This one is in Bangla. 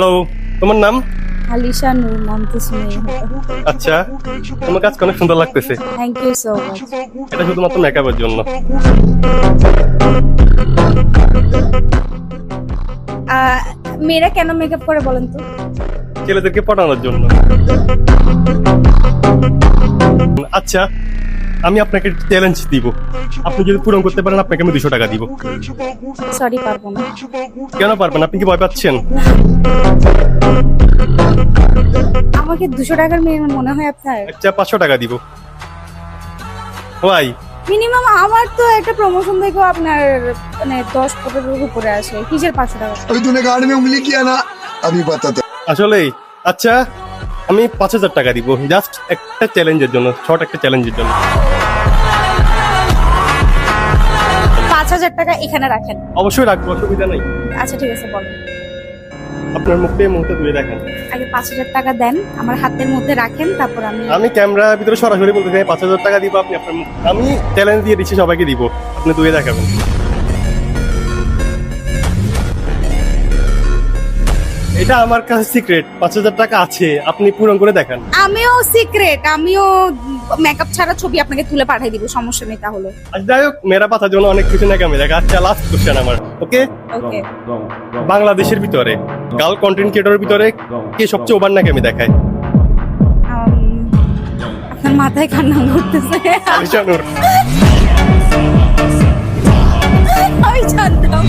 হ্যালো, তোমার নাম? আলিশা নূর, নাম তো শুনেই হয়তো। আচ্ছা, তোমার কাজ অনেক সুন্দর লাগতেছে। Thank you so much. এটা শুধুমাত্র মেকআপের জন্য। মেয়েরা কেন মেকআপ করে বলেন তো? ছেলেদেরকে পটানোর জন্য। আচ্ছা, আমি আপনাকে চ্যালেঞ্জ দিব। আপনি যদি পূরণ করতে পারেন আপনাকে আমি 200 টাকা দিব। সরি, পারবো না। কেন পারবেন? আপনি কি ভয় পাচ্ছেন? আমাকে 200 টাকার মেয়ে মনে হয় আপনার? আচ্ছা, 500 টাকা দিব। ভাই, মিনিমাম আমার তো একটা প্রমোশন দেখো আপনার মানে 10-15 উপরে আসে। কিসের 500 টাকা? अभी तूने गाड़ी में उंगली किया ना अभी बताता আসলেই আচ্ছা, আমি 5000 টাকা দিব জাস্ট একটা চ্যালেঞ্জের জন্য, শর্ট একটা চ্যালেঞ্জের জন্য। 5000 টাকা এখানে রাখেন। অবশ্যই রাখবো, অসুবিধা নাই। আচ্ছা ঠিক আছে, বলেন। আপনার মুখে মুখে ধুয়ে দেখেন। আগে 5000 টাকা দেন, আমার হাতের মধ্যে রাখেন, তারপর আমি ক্যামেরার ভিতরে সরাসরি বলতে চাই 5000 টাকা দিব। আপনি আপনার আমি চ্যালেঞ্জ দিয়ে দিচ্ছি, সবাইকে দিব, আপনি ধুয়ে দেখাবেন। এটা আমার কাছে সিক্রেট, 5000 টাকা আছে, আপনি পূরণ করে দেখান। আমিও সিক্রেট, আমিও মেকআপ ছাড়া ছবি আপনাকে তুলে পাঠিয়ে দিব, সমস্যা নেই তাহলে। আচ্ছা যাই হোক, মেয়েরা পাতার জন্য অনেক কিছু নাকি আমি দেখা। আচ্ছা, লাস্ট কোশ্চেন আমার, ওকে? ওকে। বাংলাদেশের ভিতরে গার্ল কন্টেন্ট ক্রিয়েটরের ভিতরে কে সবচেয়ে ওভার নাকি আমি দেখায়? আপনার মাথায় কান্না করতেছে। আলিশা নূর। আমি জানতাম।